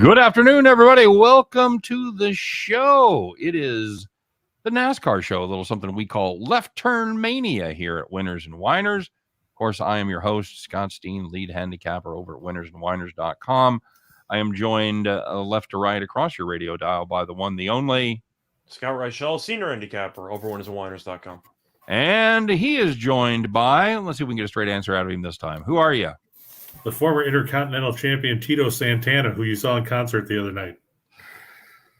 Good afternoon, everybody. Welcome to the show. It is the NASCAR show, a little something we call Left Turn Mania here at Winners and Winers. Of course, I am your host, Scott Steen, lead handicapper over at winnersandwiners.com. I am joined left to right across your radio dial by the one, the only Scott Reichel, senior handicapper over winnersandwiners.com. And he is joined by, let's see if we can get a straight answer out of him this time. Who are you? The former Intercontinental Champion Tito Santana, who you saw in concert the other night.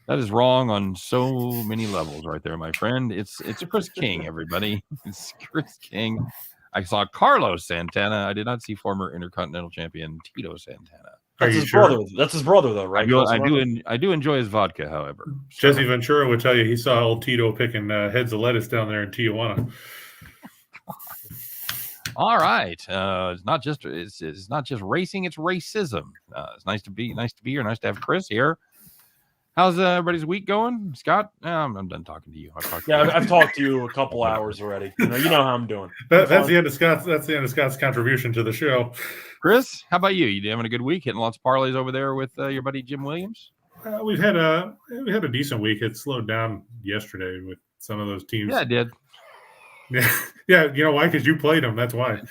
That is wrong on so many levels right there, my friend. It's Chris King, everybody. It's Chris King. I saw Carlos Santana. I did not see former Intercontinental Champion Tito Santana. That's his brother. That's his brother, though, right? I do enjoy his vodka, however. So. Jesse Ventura would tell you he saw old Tito picking heads of lettuce down there in Tijuana. All right, it's not just racing; it's racism. It's nice to be here. Nice to have Chris here. How's everybody's week going, Scott? I'm done talking to you. I've talked to you a couple hours already. You know how I'm doing. That's the end of Scott's. That's the end of Scott's contribution to the show. Chris, how about you? You having a good week? Hitting lots of parlays over there with your buddy Jim Williams? We had a decent week. It slowed down yesterday with some of those teams. Yeah, it did. Yeah, you know why? Because you played them. That's why.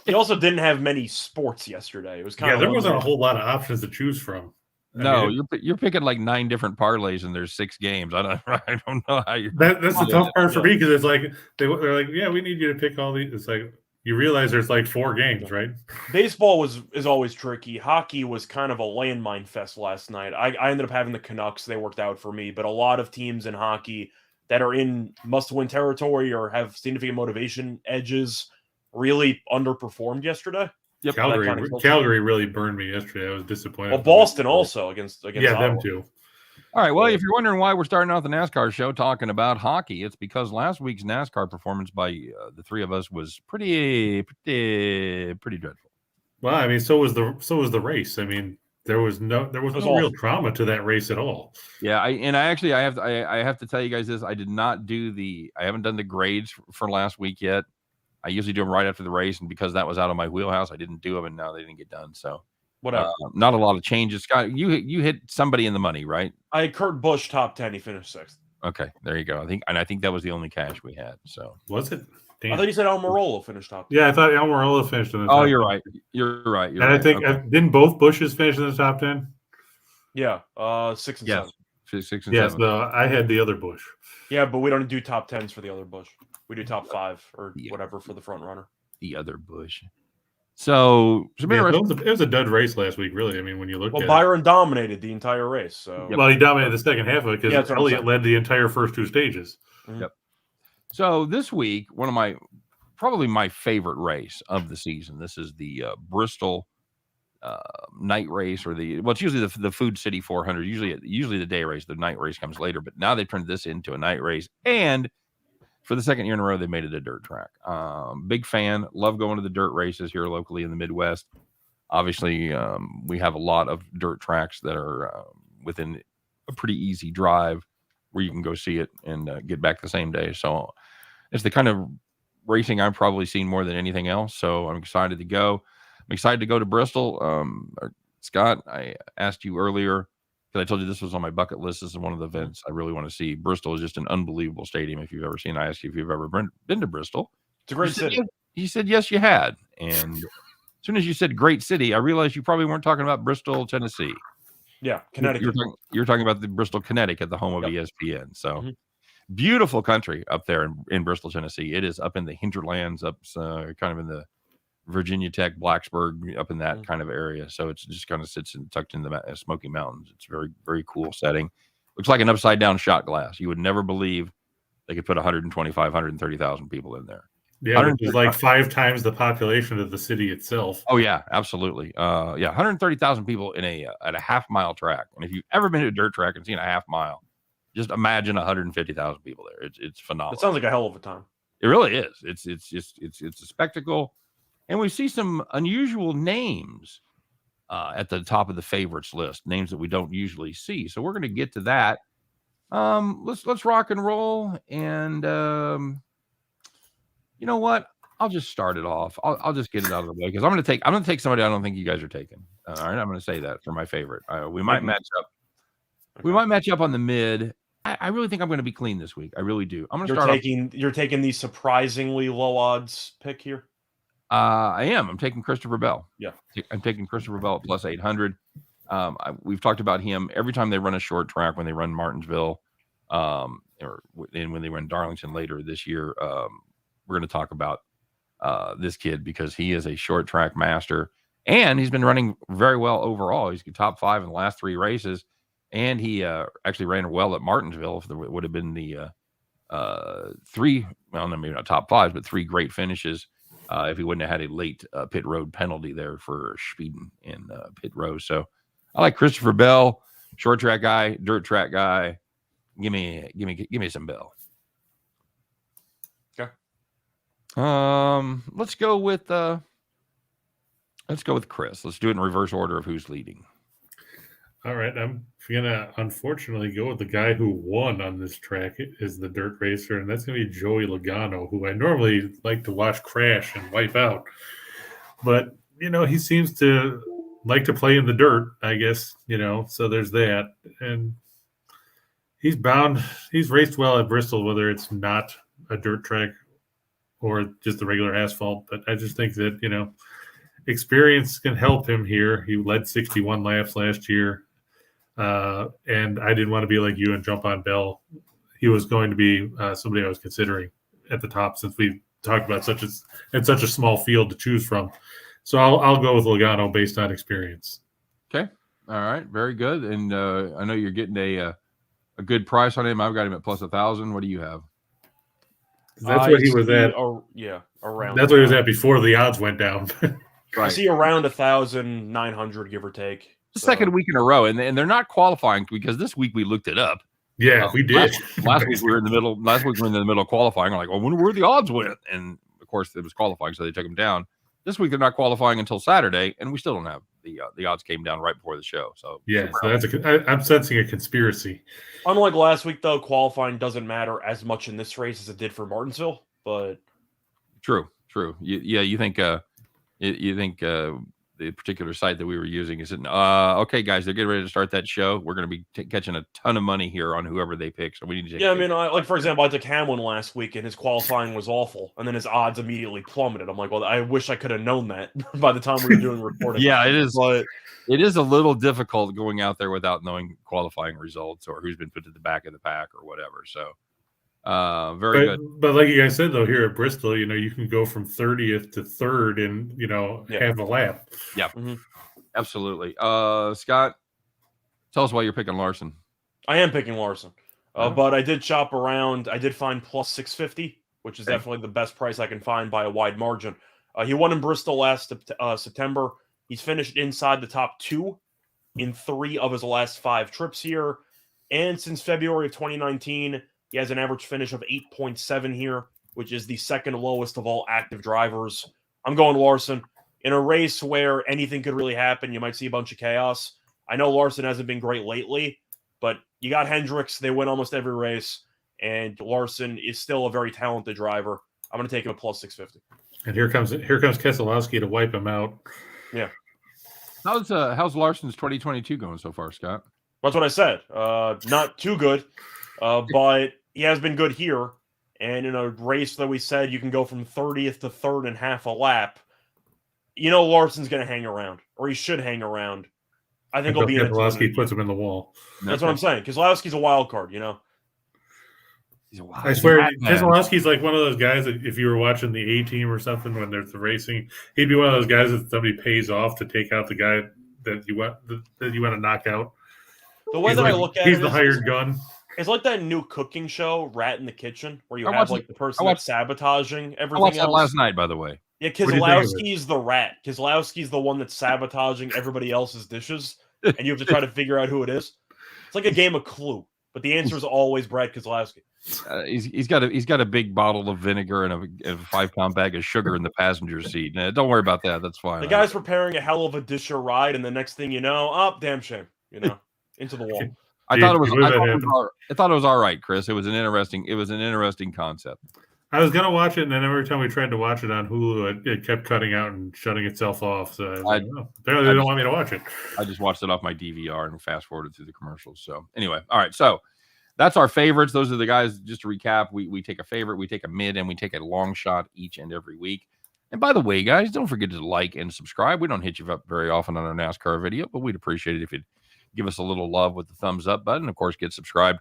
He also didn't have many sports yesterday. It was kind of there wasn't a whole lot of options to choose from. You're picking like 9 different parlays and there's 6 games. I don't know how you. That's the tough part for me because it's like they're like, yeah, we need you to pick all these. It's like you realize there's like 4 games, right? Baseball is always tricky. Hockey was kind of a landmine fest last night. I ended up having the Canucks. They worked out for me, but a lot of teams in hockey that are in must-win territory or have significant motivation edges really underperformed yesterday. Yep. Calgary really burned me yesterday. I was disappointed. Well, Boston also against Ottawa. Them too. All right. Well, if you're wondering why we're starting off the NASCAR show talking about hockey, it's because last week's NASCAR performance by the three of us was pretty dreadful. Well, I mean, so was the race. I mean, there was no real drama to that race at all. Yeah, I have to tell you guys this. I haven't done the grades for last week yet. I usually do them right after the race, and because that was out of my wheelhouse, I didn't do them, and now they didn't get done. So whatever. Not a lot of changes. Scott, you hit somebody in the money, right? I had Kurt Busch top 10. He finished 6th. Okay, there you go. I think that was the only cash we had. So was it? Damn. I thought you said Almirola finished top 10. Yeah, I thought Almirola finished in the top 10. You're right. You're right. And I think didn't both Bushes finish in the top 10? Yeah, 6 and 7. 6 and 7. Yes, I had the other Busch. Yeah, but we don't do top 10s for the other Busch. We do top 5 or whatever for the front runner. The other Busch. So it was a dud race last week, really. I mean, when you look at it. Byron dominated the entire race. So Well, he dominated the second half of it because Elliott led the entire first 2 stages. Mm-hmm. Yep. So this week, probably my favorite race of the season. This is the Bristol night race, or it's usually the Food City 400. Usually the day race. The night race comes later, but now they turned this into a night race, and for the second year in a row, they made it a dirt track. Big fan. Love going to the dirt races here locally in the Midwest. Obviously, we have a lot of dirt tracks that are within a pretty easy drive where you can go see it and get back the same day. So it's the kind of racing I've probably seen more than anything else. So I'm excited to go. I'm excited to go to Bristol. Scott, I asked you earlier, because I told you this was on my bucket list. This is one of the events I really want to see. Bristol is just an unbelievable stadium. If you've ever seen, I asked you if you've ever been to Bristol. It's a great city. You said yes, you had. And as soon as you said great city, I realized you probably weren't talking about Bristol, Tennessee. Yeah, Connecticut. You're talking about the Bristol, Connecticut, the home of ESPN. So beautiful country up there in Bristol, Tennessee. It is up in the hinterlands, up kind of in the Virginia Tech, Blacksburg, up in that kind of area. So it's just kind of sits tucked in the Smoky Mountains. It's very, very cool setting. Looks like an upside down shot glass. You would never believe they could put 130,000 people in there. Yeah, which is like 5 times the population of the city itself. Oh yeah, absolutely. 130,000 people in at a half-mile track. And if you've ever been to a dirt track and seen a half mile, just imagine 150,000 people there. It's phenomenal. It sounds like a hell of a time. It really is. It's a spectacle. And we see some unusual names at the top of the favorites list, names that we don't usually see. So we're going to get to that. Let's rock and roll. And you know what? I'll just start it off. I'll just get it out of the way because I'm going to take somebody I don't think you guys are taking. All right, I'm going to say that for my favorite. We might match up. Okay. We might match up on the mid. I really think I'm going to be clean this week. I really do. I'm going to start. You're taking the surprisingly low odds pick here. I am. I'm taking Christopher Bell. Yeah, I'm taking Christopher Bell at plus 800. We've talked about him every time they run a short track when they run Martinsville, when they run Darlington later this year. We're going to talk about this kid because he is a short track master and he's been running very well overall. He's top 5 in the last 3 races, and he actually ran well at Martinsville. If there would have been the 3, well, maybe not top 5s, but 3 great finishes. If he wouldn't have had a late pit road penalty there for speeding in pit road. So I like Christopher Bell, short track guy, dirt track guy. Give me some Bell. Okay. Let's go with Chris. Let's do it in reverse order of who's leading. All right, I'm gonna unfortunately go with the guy who won on this track is the dirt racer, and that's gonna be Joey Logano, who I normally like to watch crash and wipe out, but he seems to like to play in the dirt, I guess. So there's that, and he's raced well at Bristol, whether it's not a dirt track or just the regular asphalt. But I just think that experience can help him here. He led 61 laps last year. And I didn't want to be like you and jump on Bell. He was going to be somebody I was considering at the top since we talked about such a small field to choose from. So I'll go with Logano based on experience. Okay. All right. Very good. And I know you're getting a good price on him. I've got him at plus 1,000. What do you have? That's what he was at. Around. That's what he was at before the odds went down. Right. I see around 1,900, give or take. The second week in a row, and they're not qualifying because this week we looked it up. Yeah, we did. Last week we were in the middle. Last week we were in the middle of qualifying. We're like, well, where the odds went? And of course, it was qualifying, so they took them down. This week they're not qualifying until Saturday, and we still don't have the odds came down right before the show. So yeah, so I'm sensing a conspiracy. Unlike last week, though, qualifying doesn't matter as much in this race as it did for Martinsville. But true. You think the particular site that we were using is okay, guys, they're getting ready to start that show. We're going to be catching a ton of money here on whoever they pick. So we need to. Yeah, I mean, like for example, I took Hamlin last week, and his qualifying was awful, and then his odds immediately plummeted. I'm like, well, I wish I could have known that by the time we were doing recording. Yeah, it is. But it is a little difficult going out there without knowing qualifying results or who's been put to the back of the pack or whatever. So. Very good. But like you guys said, though, here at Bristol, you can go from 30th to 3rd in, half a lap. Yeah, absolutely. Scott, tell us why you're picking Larson. I am picking Larson, but I did shop around. I did find plus 650, which is definitely the best price I can find by a wide margin. He won in Bristol last September. He's finished inside the top 2 in 3 of his last 5 trips here. And since February of 2019, he has an average finish of 8.7 here, which is the second lowest of all active drivers. I'm going Larson. In a race where anything could really happen, you might see a bunch of chaos. I know Larson hasn't been great lately, but you got Hendricks. They win almost every race, and Larson is still a very talented driver. I'm going to take him at plus 650. And here comes Keselowski to wipe him out. Yeah. How's Larson's 2022 going so far, Scott? That's what I said. Not too good, but he has been good here. And in a race that we said you can go from 30th to 3rd in half a lap, Larson's going to hang around, or he should hang around. I think he'll be in. Keselowski puts him in the wall. That's what I'm saying. Keselowski's a wild card, He's a wild. I swear, Keselowski's like one of those guys that if you were watching the A-Team or something when there's the racing, he'd be one of those guys that somebody pays off to take out the guy that you want to knock out. The way I look at it, he's the hired gun. It's like that new cooking show, Rat in the Kitchen, where you have the person that's sabotaging everything. I watched that last night, by the way. Yeah, Keselowski's the rat. Keselowski's the one that's sabotaging everybody else's dishes, and you have to try to figure out who it is. It's like a game of Clue, but the answer is always Brad Keselowski. He's got a big bottle of vinegar and a 5-pound bag of sugar in the passenger seat. Don't worry about that. That's fine. The guy's preparing a hell of a dish or ride, and the next thing you know, damn shame, into the wall. I thought it was all right, Chris. It was an interesting concept. I was gonna watch it, and then every time we tried to watch it on Hulu, it kept cutting out and shutting itself off. So I was like, oh, apparently they don't want me to watch it. I just watched it off my DVR and fast forwarded through the commercials. So anyway, all right. So that's our favorites. Those are the guys. Just to recap, we take a favorite, we take a mid, and we take a long shot each and every week. And by the way, guys, don't forget to like and subscribe. We don't hit you up very often on our NASCAR video, but we'd appreciate it if you'd give us a little love with the thumbs up button. Of course, get subscribed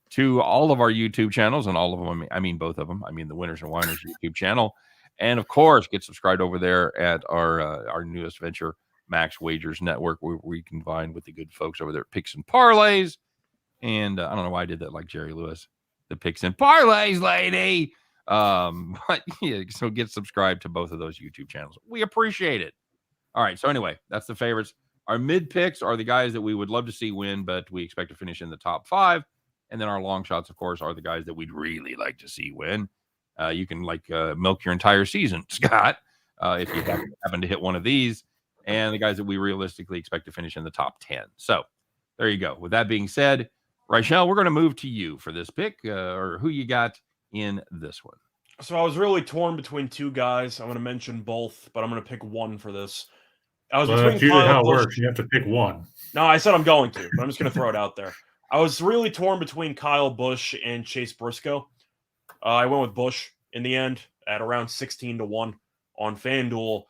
to all of our YouTube channels, and all of them, I mean both of them. I mean the Winners and Winers YouTube channel. And of course, get subscribed over there at our newest venture, Max Wagers Network, where we combine with the good folks over there at Picks and Parlays. And I don't know why I did that like Jerry Lewis. The Picks and Parlays, lady. But yeah, so get subscribed to both of those YouTube channels. We appreciate it. All right. So anyway, that's the favorites. Our mid picks are the guys that we would love to see win, but we expect to finish in the top 5. And then our long shots, of course, are the guys that we'd really like to see win. You can milk your entire season, Scott, if you happen to hit one of these. And the guys that we realistically expect to finish in the top 10. So there you go. With that being said, Rachel, we're going to move to you for this pick, or who you got in this one. So I was really torn between two guys. I'm going to mention both, but I'm going to pick one for this. I was between that's usually Kyle how it Busch. works. You have to pick one. No, I said I'm going to, but I'm just going to throw it out there. I was really torn between Kyle Busch and Chase Briscoe. I went with Busch in the end at around 16-1 on FanDuel.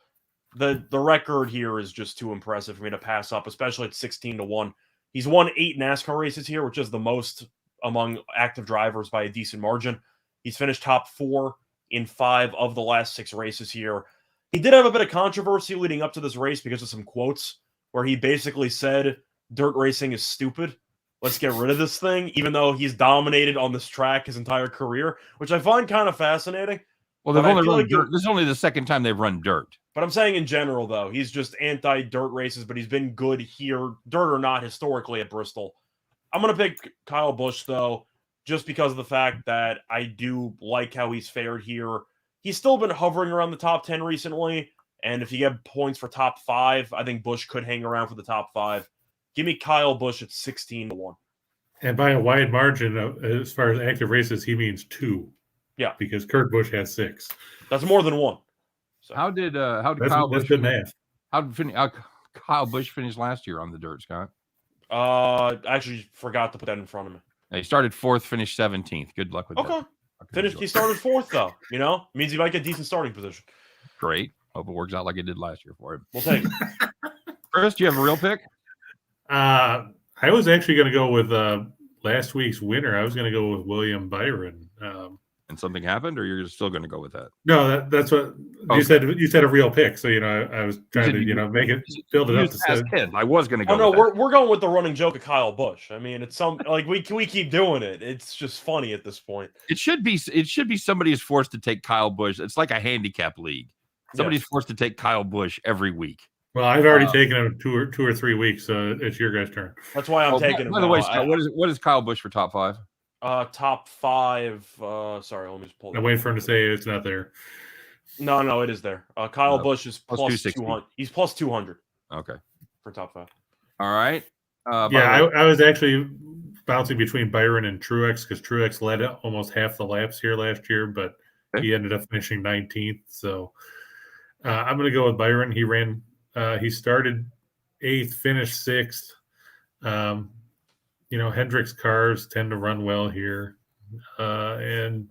The record here is just too impressive for me to pass up, especially at 16-1. He's won 8 NASCAR races here, which is the most among active drivers by a decent margin. He's finished top 4 in 5 of the last 6 races here. He did have a bit of controversy leading up to this race because of some quotes where he basically said, dirt racing is stupid. Let's get rid of this thing, even though he's dominated on this track his entire career, which I find kind of fascinating. Well, they've only run dirt. This is only the second time they've run dirt. But I'm saying in general, though, he's just anti-dirt races, but he's been good here, dirt or not, historically at Bristol. I'm going to pick Kyle Busch, though, just because of the fact that I do like how he's fared here. He's still been hovering around the top 10 recently, and if you get points for top 5, I think Busch could hang around for the top 5. Give me Kyle Busch at 16-1. And by a wide margin, as far as active races, he means 2. Yeah. Because Kurt Busch has 6. That's more than 1. So. How did Kyle Busch? That's good math. How did Kyle Busch finish last year on the dirt, Scott? I actually forgot to put that in front of me. He started 4th, finished 17th. Good luck with that. Okay. He started 4th, though. You know? Means he might get decent starting position. Great. Hope it works out like it did last year for him. We'll take it. Chris, do you have a real pick? I was actually going to go with last week's winner. I was going to go with William Byron. And something happened, or you're still going to go with that? No, that's what you said. You said a real pick, so I was trying to make it build it up to say. I was going to go. Oh no, we're going with the running joke of Kyle Busch. I mean, it's some we keep doing it. It's just funny at this point. It should be somebody is forced to take Kyle Busch. It's like a handicap league. Somebody's forced to take Kyle Busch every week. Well, I've already taken him 2 or 3 weeks, so it's your guys' turn. That's why I'm taking him. By the way, Scott, what is Kyle Busch for top 5? Top 5. Sorry, let me just pull it. I'm waiting for him to say it's not there. No, it is there. Kyle Busch is plus 200. He's plus 200. Okay. For top 5. All right. I was actually bouncing between Byron and Truex because Truex led almost half the laps here last year, but he ended up finishing 19th. So I'm going to go with Byron. He started 8th, finished 6th. Hendrick's cars tend to run well here. And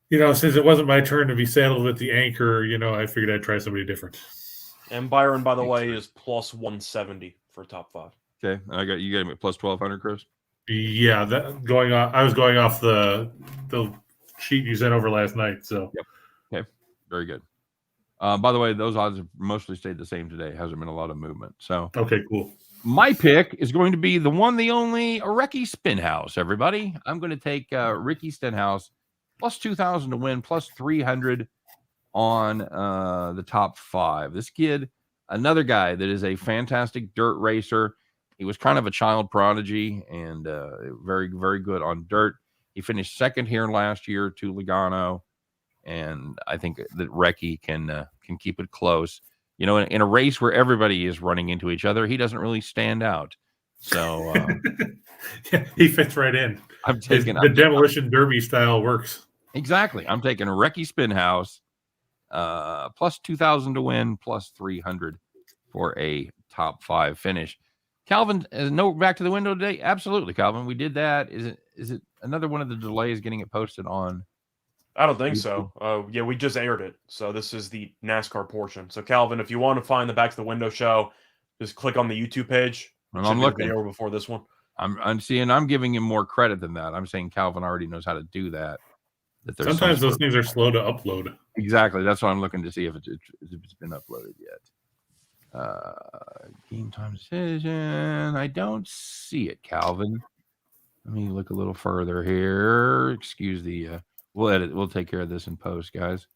since it wasn't my turn to be saddled with the anchor, I figured I'd try somebody different. And Byron, by the way, is plus 170 for top 5. Okay. You got him at plus 1,200, Chris? Yeah, I was going off the sheet you sent over last night. So yep. Okay. Very good. By the way, those odds have mostly stayed the same today. Hasn't been a lot of movement. So okay, cool. My pick is going to be the one, the only Ricky Stenhouse, everybody. I'm going to take Ricky Stenhouse plus 2,000 to win, plus 300 on the top 5. This kid, another guy that is a fantastic dirt racer. He was kind of a child prodigy and very, very good on dirt. He finished 2nd here last year to Logano. And I think that Ricky can keep it close. In a race where everybody is running into each other, he doesn't really stand out. So he fits right in. I'm taking the demolition derby style works. Exactly. I'm taking a Recce Spinhouse, plus 2,000 to win, plus 300 for a top 5 finish. Calvin, no back to the window today? Absolutely, Calvin. We did that. Is it another one of the delays getting it posted on? I don't think so. Yeah, we just aired it. So this is the NASCAR portion. So Calvin, if you want to find the Back to the Window show, just click on the YouTube page. And Should I'm be the looking. video before this one. I'm seeing. I'm giving him more credit than that. I'm saying Calvin already knows how to do that. Sometimes those things are slow to upload. Exactly. That's what I'm looking to see if it's been uploaded yet. Game time decision. I don't see it, Calvin. Let me look a little further here. Excuse the. We'll edit. We'll take care of this in post, guys.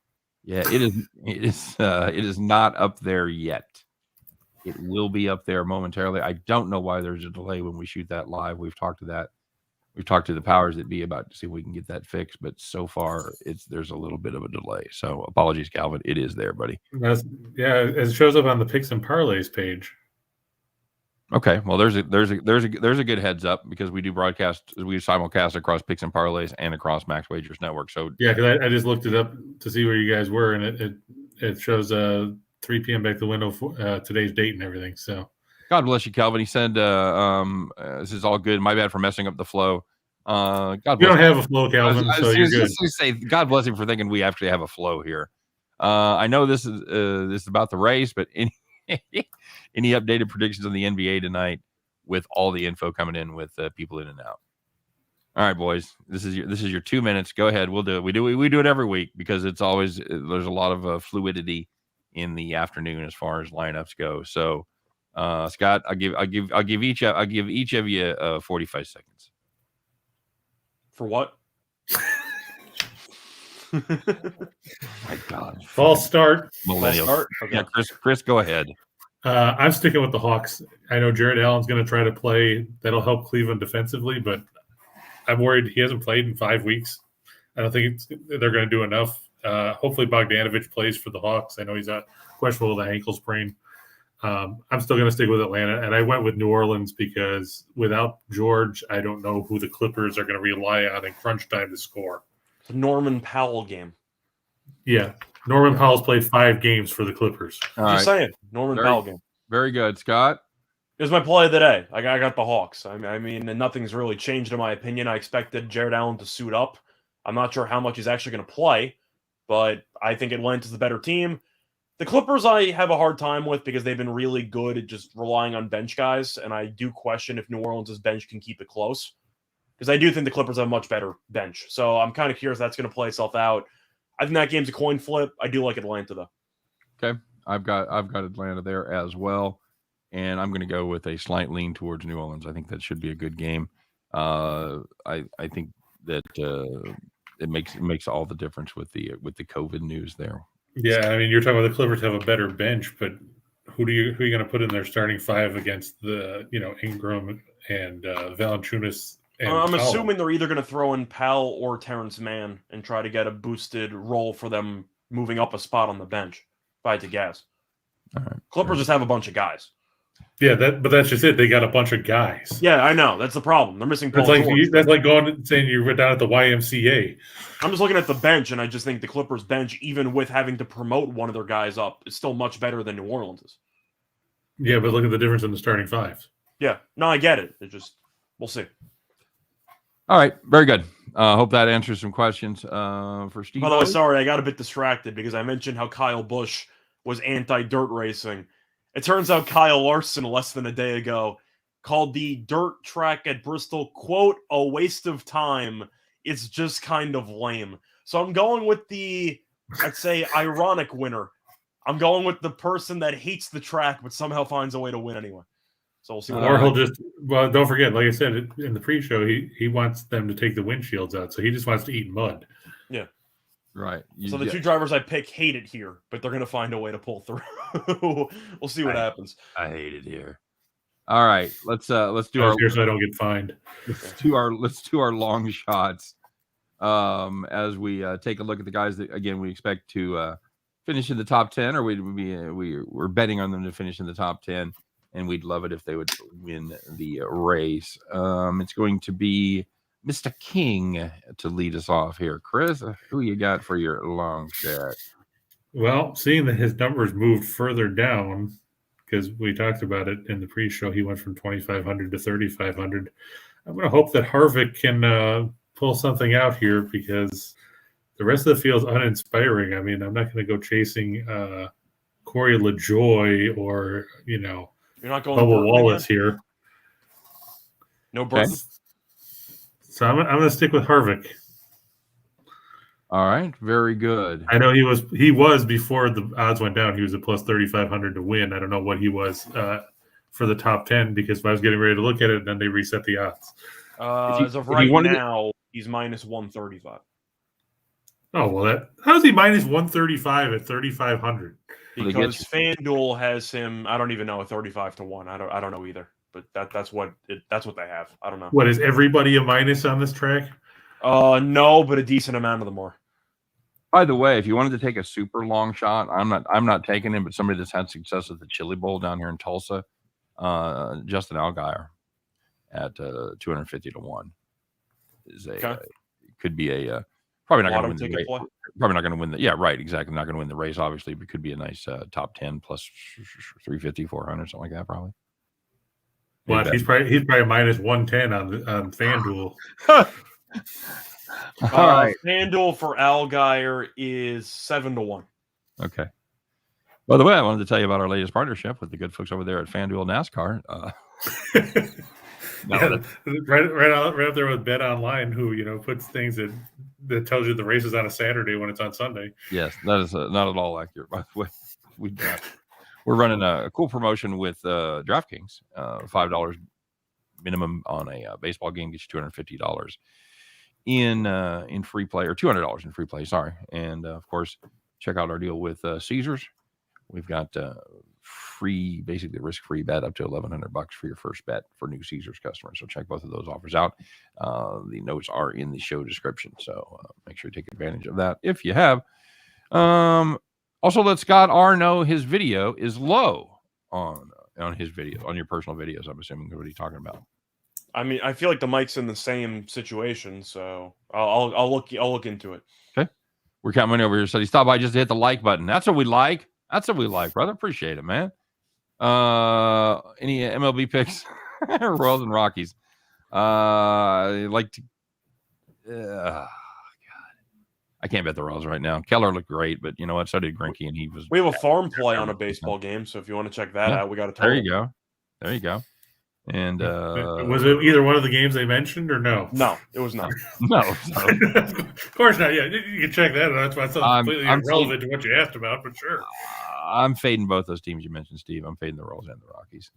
Yeah, it is. It is not up there yet. It will be up there momentarily. I don't know why there's a delay when we shoot that live. We've talked to that. We've talked to the powers that be about to see if we can get that fixed, but so far there's a little bit of a delay. So apologies, Calvin. It is there, buddy. It shows up on the picks and parlays page. Okay, well there's a good heads up because we do broadcast, we simulcast across picks and parlays and across Max Wagers Network. So yeah, because I just looked it up to see where you guys were, and it shows 3 p.m. back to the window for today's date and everything. So God bless you, Calvin. He said this is all good. My bad for messing up the flow. God bless. You don't have a flow, Calvin, so you're good. Say God bless him for thinking we actually have a flow here. I know this is about the race, but any updated predictions on the NBA tonight with all the info coming in with people in and out. All right, boys, this is your 2 minutes. Go ahead. We'll do it. We do it every week because it's always there's a lot of fluidity in the afternoon as far as lineups go. So, Scott, I'll give each of you 45 seconds. For what? My God. False start. Millennial. False start? Okay. Yeah, Chris, go ahead. I'm sticking with the Hawks. I know Jared Allen's going to try to play. That'll help Cleveland defensively, but I'm worried he hasn't played in 5 weeks. I don't think they're going to do enough. Hopefully Bogdanovich plays for the Hawks. I know he's questionable with an ankle sprain. I'm still going to stick with Atlanta, and I went with New Orleans because without George, I don't know who the Clippers are going to rely on in crunch time to score. It's a Norman Powell game. Yeah. Norman Powell's played 5 games for the Clippers. Just saying. Norman Powell game. Very good, Scott. It was my play of the day. I got the Hawks. I mean, and nothing's really changed in my opinion. I expected Jared Allen to suit up. I'm not sure how much he's actually going to play, but I think Atlanta's the better team. The Clippers I have a hard time with because they've been really good at just relying on bench guys, and I do question if New Orleans' bench can keep it close because I do think the Clippers have a much better bench. So I'm kind of curious if that's going to play itself out. I think that game's a coin flip. I do like Atlanta, though. Okay. I've got Atlanta there as well, and I'm going to go with a slight lean towards New Orleans. I think that should be a good game. I think that it makes all the difference with the COVID news there. Yeah, I mean, you're talking about the Clippers have a better bench, but who are you going to put in their starting 5 against the Ingram and Valanciunas? I'm assuming they're either going to throw in Powell or Terrence Mann and try to get a boosted role for them moving up a spot on the bench. If I had to guess. All right. Clippers just have a bunch of guys. Yeah, but that's just it. They got a bunch of guys. Yeah, I know. That's the problem. They're missing Paul George. That's like going and saying you were down at the YMCA. I'm just looking at the bench, and I just think the Clippers bench, even with having to promote one of their guys up, is still much better than New Orleans is. Yeah, but look at the difference in the starting 5. Yeah. No, I get it. We'll see. All right. Very good. Hope that answers some questions for Steve. By the way, sorry, I got a bit distracted because I mentioned how Kyle Busch was anti-dirt racing. It turns out Kyle Larson, less than a day ago, called the dirt track at Bristol, quote, a waste of time. It's just kind of lame. So I'm going with I'd say, ironic winner. I'm going with the person that hates the track but somehow finds a way to win anyway. So we'll see what happens. Don't forget, like I said in the pre-show, he wants them to take the windshields out, so he just wants to eat mud. Yeah. Right. So the 2 drivers I pick hate it here, but they're going to find a way to pull through. We'll see what happens. I hate it here. All right, let's do our. So I don't get fined. Let's do our long shots. As we take a look at the guys that again we expect to finish in the top 10, or we're betting on them to finish in the top 10, and we'd love it if they would win the race. It's going to be Mr. King to lead us off here. Chris, who you got for your long shot? Well, seeing that his numbers moved further down, because we talked about it in the pre-show, he went from 2,500 to 3,500. I'm going to hope that Harvick can pull something out here because the rest of the field is uninspiring. I mean, I'm not going to go chasing Corey LaJoy or, You're not going Bubba Burton Wallace again? here. No Burton? So I'm going to stick with Harvick. All right, very good. I know he was before the odds went down. He was a plus 3,500 to win. I don't know what he was for the top 10 because if I was getting ready to look at it, then they reset the odds. As of right now, he's minus 135. Oh well, how's he minus 135 at 3,500? Because FanDuel has him. I don't even know, a 35 to 1. I don't know either. But that's what they have. I don't know. What, is everybody a minus on this track? No, but a decent amount of them are. By the way, if you wanted to take a super long shot, I'm not taking him, but somebody that's had success at the Chili Bowl down here in Tulsa, Justin Allgaier at 250 to 1 is could be a probably not going to win the race. Probably not going to win the exactly, not going to win the race obviously, but could be a nice top 10 plus 350, 400, something like that probably. Well, he's probably minus 110 on FanDuel. All right. FanDuel for Allgaier is 7 to 1. Okay. By the way, I wanted to tell you about our latest partnership with the good folks over there at FanDuel NASCAR. Right up there with Bet Online, who puts things that tells you the race is on a Saturday when it's on Sunday. Yes, that is not at all accurate. By the way, we're running a cool promotion with DraftKings. $5 minimum on a baseball game gets you $250 in free play, or $200 in free play. Sorry, and of course, check out our deal with Caesars. We've got free, basically risk-free bet up to $1,100 for your first bet for new Caesars customers. So check both of those offers out. The notes are in the show description, so make sure you take advantage of that if you have. Also, let Scott R know his video is low on his video, on your personal videos. I'm assuming what he's talking about. I mean, I feel like the mic's in the same situation, so I'll look into it. Okay, we're counting over here. So he stopped by just to hit the like button. That's what we like. That's what we like, brother. Appreciate it, man. Any MLB picks? Royals and Rockies. God, I can't bet the Royals right now. Keller looked great, but you know what? So did Greinke, and he was. We have a farm play on a baseball game, so if you want to check that out, we got a total. There you go. And was it either one of the games they mentioned or no? No, it was not. No, of course not. Yeah, you can check that out. That's why it's completely irrelevant to what you asked about, but sure. I'm fading both those teams you mentioned, Steve. I'm fading the Royals and the Rockies.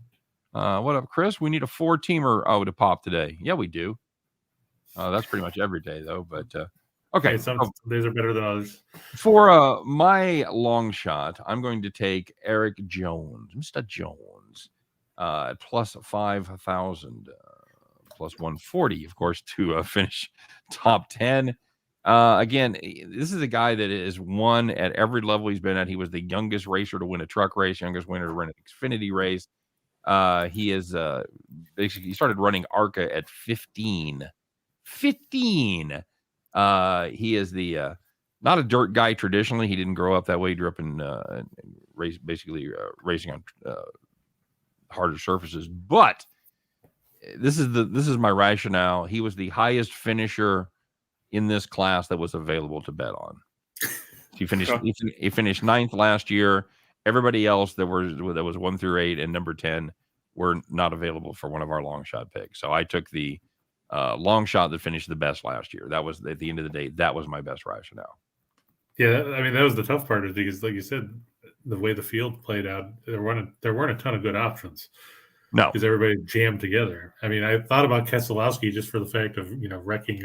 What up, Chris? We need a 4-teamer to pop today. Yeah, we do. That's pretty much every day, though. But okay, some days are better than others. For my long shot, I'm going to take Eric Jones, Mr. Jones, at plus 5,000, plus 140, of course, to finish top 10. Again, this is a guy that is won at every level he's been at. He was the youngest racer to win a truck race, youngest winner to win an Xfinity race. He is basically, he started running ARCA at 15. 15. He is the not a dirt guy traditionally. He didn't grow up that way. He grew up in racing on harder surfaces. But this is my rationale. He was the highest finisher in this class that was available to bet on. He finished ninth last year. Everybody else that was 1 through 8 and number 10 were not available for one of our long shot picks. So I took the long shot that finished the best last year. That was, at the end of the day, that was my best rationale. Yeah, I mean, that was the tough part, is because, like you said, the way the field played out, there weren't a ton of good options. No, because everybody jammed together. I mean, I thought about Keselowski just for the fact of wrecking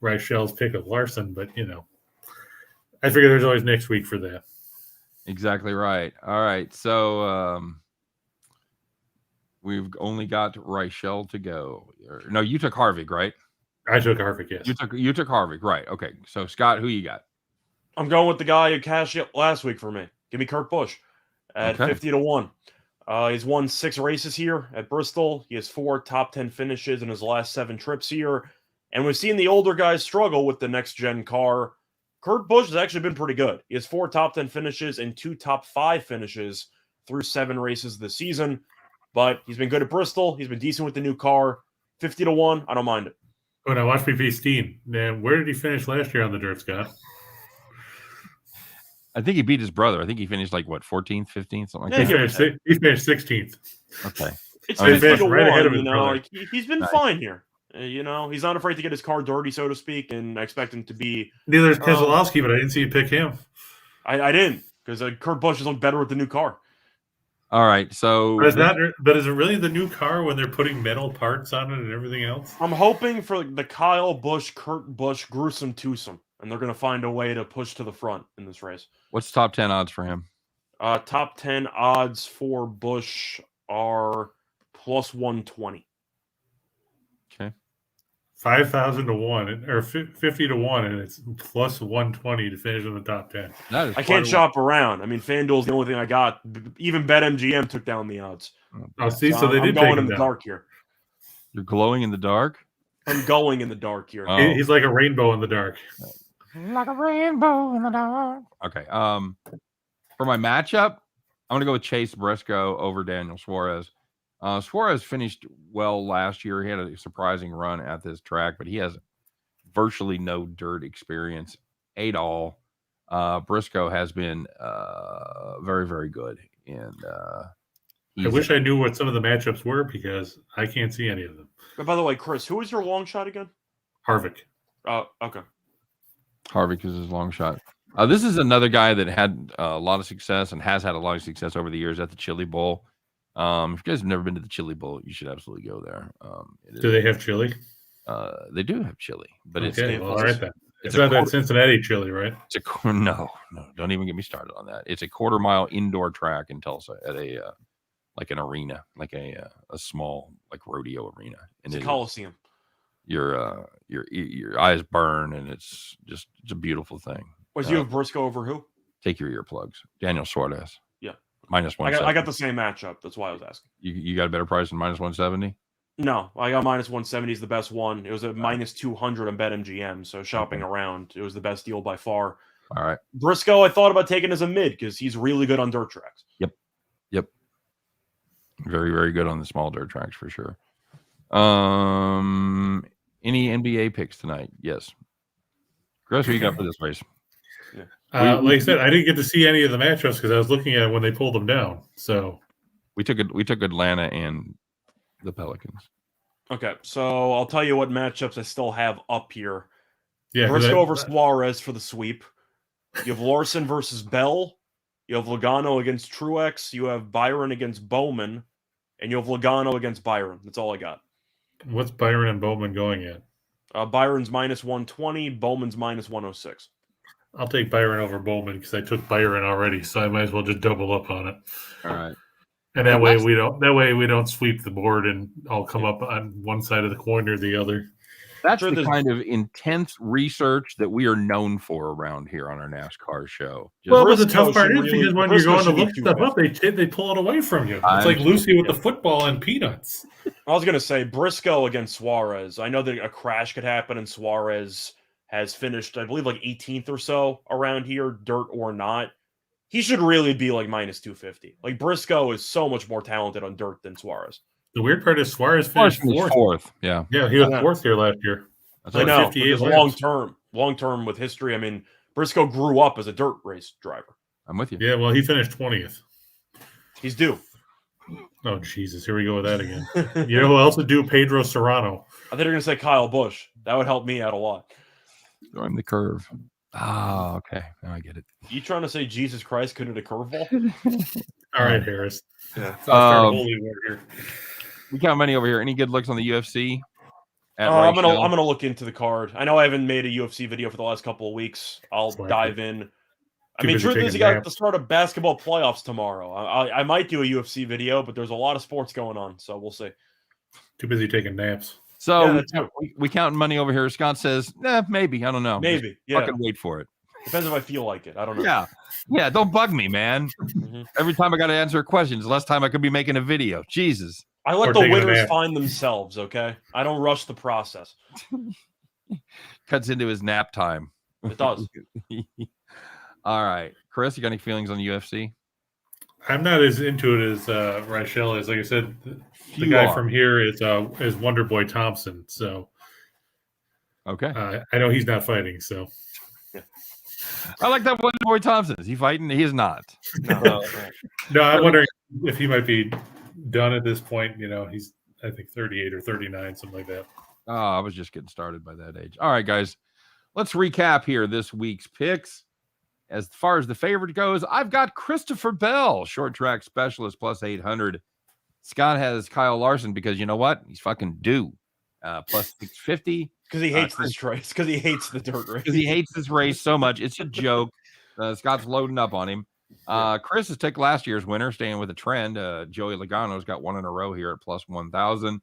Reichel's pick of Larson, but I figure there's always next week for that. Exactly right. All right, so we've only got Reichel to go. No, you took Harvick, right? I took Harvick, yes. You took Harvick, right? Okay. So Scott, who you got? I'm going with the guy who cashed it last week for me. Give me Kurt Busch at 50 to 1. He's won 6 races here at Bristol. He has 4 top 10 finishes in his last 7 trips here. And we've seen the older guys struggle with the next-gen car. Kurt Busch has actually been pretty good. He has 4 top 10 finishes and 2 top 5 finishes through 7 races this season. But he's been good at Bristol. He's been decent with the new car. 50-1, I don't mind it. Oh, now watch me be Steen. Man, where did he finish last year on the dirt, Scott? I think he beat his brother. I think he finished like, what, 14th, 15th, something like Yeah, that? He finished 16th. Okay. It's I mean, 50-1, right ahead of his you know. brother. Like, he's been Nice. fine here. You know, he's not afraid to get his car dirty, so to speak, and I expect him to be. Neither is Keselowski, but I didn't see you pick him. I didn't, because Kurt Busch has looked better with the new car. All right. So, But is it really the new car when they're putting metal parts on it and everything else? I'm hoping for the Kyle Busch, Kurt Busch, gruesome twosome, and they're going to find a way to push to the front in this race. what's top 10 odds for him? Top 10 odds for Busch are plus 120. Okay. 5,000 to 1 or 50 to 1, and it's plus 120 to finish in the top 10. That is I quite can't a- shop around. I mean, FanDuel's the only thing I got. Even BetMGM took down the odds. Oh, see, so they I'm did take going him in the down. dark here. You're glowing in the dark? I'm going in the dark here. Oh. He's like a rainbow in the dark. Like a rainbow in the dark. Okay. For my matchup, I'm gonna go with Chase Briscoe over Daniel Suarez. Suarez finished well last year. He had a surprising run at this track, but he has virtually no dirt experience at all. Briscoe has been very, very good, and I wish I knew what some of the matchups were because I can't see any of them. But by the way, Chris, who was your long shot again? Harvick. Oh, okay. Harvick is his long shot. This is another guy that had a lot of success and has had a lot of success over the years at the Chili Bowl. If you guys have never been to the Chili Bowl, you should absolutely go there. Do they have chili? They do have chili, but Okay, it's well, all right then. it's It's a not that quarter- Cincinnati chili, right? no, don't even get me started on that. It's a quarter-mile indoor track in Tulsa at a like an arena, like a small like rodeo arena, and It's a it is- Coliseum. your eyes burn, and it's a beautiful thing. Was you have Briscoe over who? Take your earplugs. Daniel Suarez. Yeah. Minus I 170. got the same matchup. That's why I was asking. You got a better price than minus 170? No, I got minus 170 is the best one. It was a minus 200 on BetMGM, so shopping around, it was the best deal by far. All right. Briscoe, I thought about taking as a mid because he's really good on dirt tracks. Yep. Very, very good on the small dirt tracks for sure. Any NBA picks tonight? Yes. Chris, what you got for this race? Like I said, I didn't get to see any of the matchups because I was looking at it when they pulled them down. So We took Atlanta and the Pelicans. Okay, so I'll tell you what matchups I still have up here. yeah, 'cause Briscoe over Suarez for the sweep. You have Larson versus Bell. You have Logano against Truex. You have Byron against Bowman. And you have Logano against Byron. That's all I got. what's Byron and Bowman going at? Byron's minus 120. Bowman's minus 106. I'll take Byron over Bowman because I took Byron already, so I might as well just double up on it. All right. And that way we don't sweep the board and all come up on one side of the coin or the other. That's Sure, the there's- kind of intense research that we are known for around here on our NASCAR show. Just- Well, but the Briscoe tough part should is really- because when Briscoe you're going to should be look stuff up, they pull it away from you. It's I'm like sure, Lucy with yeah. the football and peanuts. I was going to say Briscoe against Suarez. I know that a crash could happen, and Suarez has finished, I believe, like 18th or so around here, dirt or not. He should really be like minus 250. Like Briscoe is so much more talented on dirt than Suarez. The weird part is Suarez finished fourth. Yeah. Yeah, he was Yeah. fourth here last year. That's I Like know, 58 because laps. long term with history. I mean, Briscoe grew up as a dirt race driver. I'm with you. Yeah, well, he finished 20th. He's due. Oh, Jesus. Here we go with that again. You know who else would do? Pedro Serrano. I think you're going to say Kyle Busch. That would help me out a lot. Join the curve. Ah, okay. Now I get it. You trying to say Jesus Christ couldn't hit a curveball? All right, Harris. Yeah. Start holy war here. We got many over here. Any good looks on the UFC? I'm gonna look into the card. I know I haven't made a UFC video for the last couple of weeks. I'll Slack dive it. in. I Too mean, busy truth is, taking you got naps. the start of basketball playoffs tomorrow. I might do a UFC video, but there's a lot of sports going on, so we'll see. Too busy taking naps. So Yeah, that too. we counting money over here. Scott says, maybe. I don't know. Maybe, Just yeah. fucking wait for it. Depends if I feel like it. I don't know. Yeah. Don't bug me, man. Mhm. Every time I got to answer questions, less time I could be making a video. Jesus. I let Or the taking a winners nap. find themselves. Okay, I don't rush the process. Cuts into his nap time. It does. All right. Chris, you got any feelings on the UFC? I'm not as into it as Rachel is. Like I said, the You guy are. from here is Wonder Boy Thompson. So Okay. I know he's not fighting. So I like that Wonder Boy Thompson. Is he fighting? He is not. No, no, I'm wondering if he might be done at this point. You know, he's I think 38 or 39, something like that. Oh, I was just getting started by that age. All right, guys. Let's recap here this week's picks. As far as the favorite goes, I've got Christopher Bell, short track specialist, plus 800. Scott has Kyle Larson because you know what? He's fucking due. Plus 650. because he hates this race. Because he hates the dirt race. Because he hates this race so much. It's a joke. Scott's loading up on him. Chris has took last year's winner, staying with a trend. Joey Logano's got one in a row here at plus 1,000.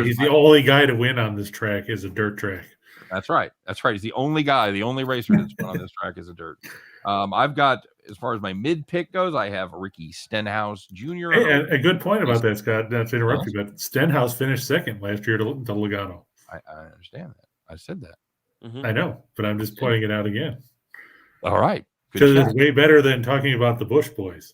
He's the only guy to win on this track is a dirt track. That's right. That's right. He's the only guy, the only racer that's been on this track is a dirt. I've got, as far as my mid pick goes, I have Ricky Stenhouse Jr. Hey, a good point about that, Scott. Not to interrupt you, but Stenhouse finished second last year to Logano. I understand that. I said that. Mm-hmm. I know, but I'm just pointing it out again. All right. Because it's way better than talking about the Busch boys.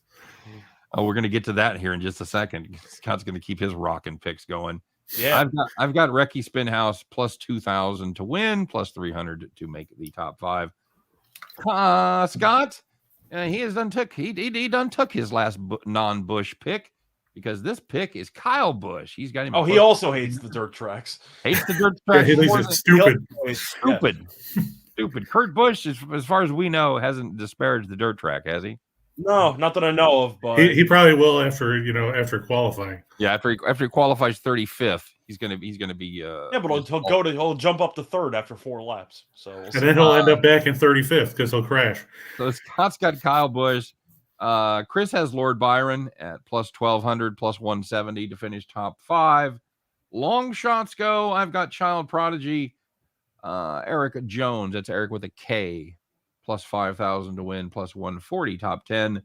Oh, we're going to get to that here in just a second. Scott's going to keep his rocking picks going. Yeah, I've got Ricky Stenhouse plus 2,000 to win, plus 300 to make the top 5. Scott, he has done took his last non-Busch pick because this pick is Kyle Busch. He's got him. Oh, he also hates the dirt tracks. Hates the dirt tracks. Yeah, he thinks it's stupid. Stupid. Stupid. Kurt Busch, as far as we know, hasn't disparaged the dirt track, has he? No, not that I know of, but He probably will after qualifying. Yeah, after he qualifies 35th, he's gonna be yeah, but he'll jump up to third after 4 laps. So and then he'll end up back in 35th because he'll crash. So Scott's got Kyle Busch. Chris has Lord Byron at plus 1,200, plus 170 to finish top 5. Long shots go. I've got Child Prodigy, Eric Jones. That's Eric with a K. Plus 5,000 to win, plus 140, top 10.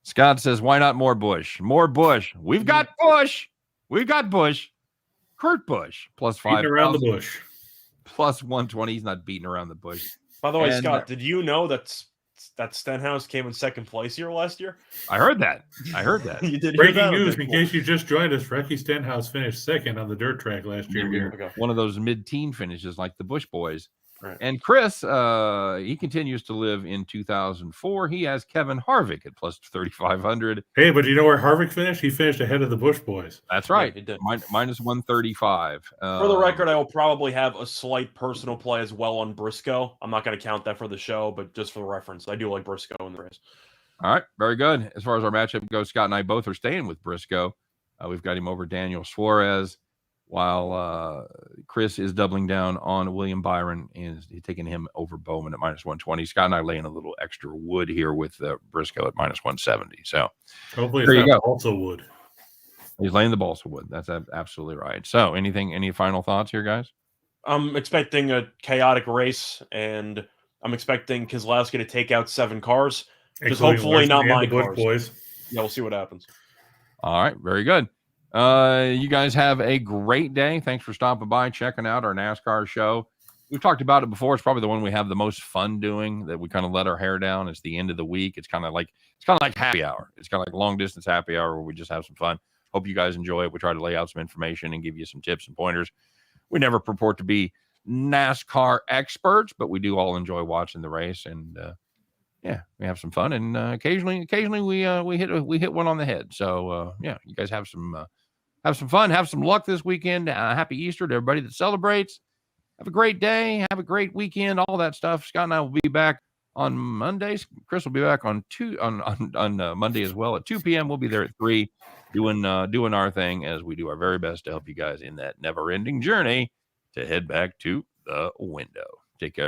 Scott says, why not more Busch? More Busch. We've got Busch. We've got Busch. Kurt Busch, plus 5,000. Around the bush. Plus 120. He's not beating around the bush. By the way, Scott, did you know that Stenhouse came in second place here last year? I heard that. You did. Breaking news, in case you just joined us, Ricky Stenhouse finished second on the dirt track last year. Okay. One of those mid-teen finishes like the Busch boys. Right. And Chris, he continues to live in 2004. He has Kevin Harvick at plus 3,500. Hey, but you know where Harvick finished? He finished ahead of the Busch boys. That's right. Yeah, he did. Minus 135. For the record, I will probably have a slight personal play as well on Briscoe. I'm not going to count that for the show, but just for reference, I do like Briscoe in the race. All right. Very good. As far as our matchup goes, Scott and I both are staying with Briscoe. We've got him over Daniel Suarez, while Chris is doubling down on William Byron and he's taking him over Bowman at minus 120. Scott and I laying a little extra wood here with Briscoe at minus 170. So hopefully there you go. Also wood. He's laying the balsa wood. That's absolutely right. So any final thoughts here, guys? I'm expecting a chaotic race, and I'm expecting Keselowski to take out 7 cars. Just hopefully not my cars. Boys. Yeah, we'll see what happens. All right. Very good. You guys have a great day. Thanks for stopping by, checking out our NASCAR show. We've talked about it before. It's probably the one we have the most fun doing, that we kind of let our hair down. It's the end of the week. It's kind of like happy hour. It's kind of like long distance happy hour where we just have some fun. Hope you guys enjoy it. We try to lay out some information and give you some tips and pointers. We never purport to be NASCAR experts, but we do all enjoy watching the race, and yeah, we have some fun. And occasionally we hit one on the head. So yeah, you guys have some fun, have some luck this weekend. Happy Easter to everybody that celebrates. Have a great day. Have a great weekend. All that stuff. Scott and I will be back on Mondays. Chris will be back on Monday as well at 2 p.m. We'll be there at 3 doing our thing as we do our very best to help you guys in that never-ending journey to head back to the window. Take care.